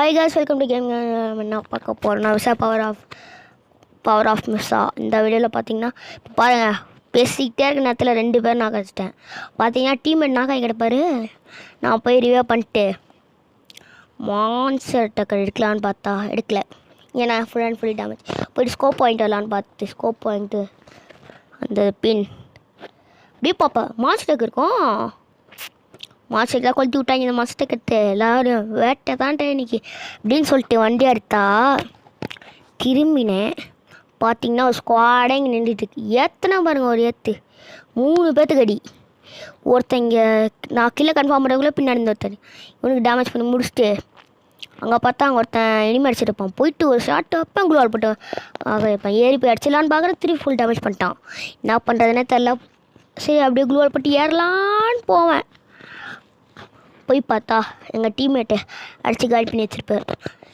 Hi guys, welcome to game. என்ன பார்க்க போகிறோம்னா விசா பவர் ஆஃப் மிஸ்ஸா. இந்த வீடியோவில் பார்த்தீங்கன்னா பாருங்கள், பேசிக்கிட்டே இருக்க நேரத்தில் 2 பேர் நான் கழிச்சிட்டேன். பார்த்தீங்கன்னா டீம்மேட் நாக்கா கிடப்பாரு. நான் போய் ரிவ்யூ பண்ணிட்டு மான்ஸ்டர் டக்கர் எடுக்கலான்னு பார்த்தா எடுக்கல, ஏன்னா ஃபுல் அண்ட் ஃபுல்லி டேமேஜ். போய்ட்டு ஸ்கோப் பாயிண்ட் வரலான்னு பார்த்து ஸ்கோப் பாயிண்ட்டு அந்த பின் அப்படியே பாப்பா மான்ஸ்டர் டக் இருக்கும். மாஸ்டர்லாம் கொளுத்தி விட்டாங்க. இந்த மாஸ்டர் கற்று எல்லோரும் வேட்டை தான்ட்டே இன்னைக்கு அப்படின்னு சொல்லிட்டு வண்டி எடுத்தா திரும்பினேன். பார்த்தீங்கன்னா ஒரு ஸ்குவாடே இங்கே நின்றுட்டுருக்கு. ஏற்றுனா பாருங்கள், ஒரு 3 பேர்த்துக்கு அடி. ஒருத்தங்க நான் கீழே கன்ஃபார்ம் பண்ணுறதுக்குள்ளே பின்னாடி இருந்து ஒருத்தர் இவனுக்கு டேமேஜ் பண்ணி முடிச்சுட்டு அங்கே பார்த்தா அங்கே ஒருத்தன் இனிமே அடிச்சிருப்பான். போயிட்டு ஒரு ஷார்ட் வைப்பேன், குளோவால் போட்டு வைப்பேன். ஏறி போய் அடிச்சிடலான்னு பார்க்குறேன், திருப்பி ஃபுல் டேமேஜ் பண்ணிட்டான். என்ன பண்ணுறதுனே தெரில. சரி அப்படியே குளோவால் போட்டு ஏறலான்னு போவேன். போய் பார்த்தா எங்கள் டீம்மேட்டு அடித்து காலி பண்ணி வச்சுருப்பார்.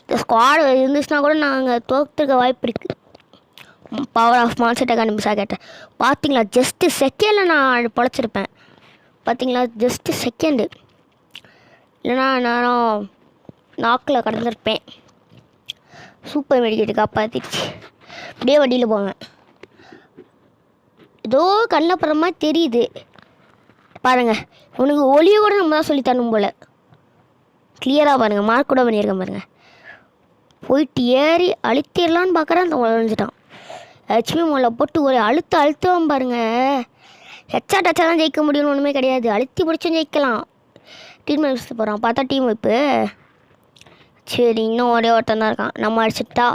இந்த ஸ்குவாடு இருந்துச்சுன்னா கூட நாங்கள் தோற்றுக்க வாய்ப்பு இருக்குது. பவர் ஆஃப் மான்ஸ்டர் டக் மிஸ்ஸாக கேட்டேன். பார்த்தீங்களா, ஜஸ்ட்டு செகண்டில் நான் பொழைச்சிருப்பேன். பார்த்தீங்களா, ஜஸ்ட்டு செகண்டு, இல்லைனா நேரம் நாக்கில் கடந்திருப்பேன். சூப்பர் மெடிக்கெட்டு காப்பாற்றிடுச்சு. அப்படியே வண்டியில் போவேன். ஏதோ கண்ணில் படுற மாதிரி தெரியுது பாருங்கள். உனக்கு ஒளியை கூட நம்ம தான் சொல்லி தரணும் போல். கிளியராக பாருங்கள், மார்க் கூட பண்ணியிருக்கேன் பாருங்கள். போயிட்டு ஏறி அழுத்திடலான்னு பார்க்குறேன், அந்த உழைஞ்சிட்டான். ஹெச்பி மோலை போட்டு ஒரு அழுத்தம் பாருங்கள். ஹெச்சா டச்சா தான் ஜெயிக்க முடியும்னு ஒன்றுமே கிடையாது. அழுத்தி பிடிச்சும் ஜெயிக்கலாம். டீம் வச்சு போகிறான். பார்த்தா டீம் வைப்பு. சரி, இன்னும் ஒருத்தன் தான் இருக்கான். நம்ம அடிச்சுட்டா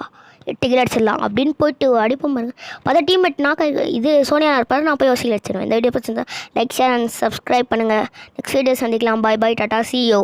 8 கிலோ அடிச்சிடலாம் அப்படின்னு போயிட்டு அடிப்போம் பாருங்கள். பார்த்தா டீம்மேட் நாக்கா இது சோனியா இருப்பார். நான் போய் யோசிக்கல அடிச்சிடுவேன். இந்த வீடியோ பிடிச்சிருந்தா லைக், ஷேர் அண்ட் சப்ஸ்கிரைப் பண்ணுங்கள். நெக்ஸ்ட் வீடியோ சந்திக்கலாம். பாய் பாய், டாட்டா, see you.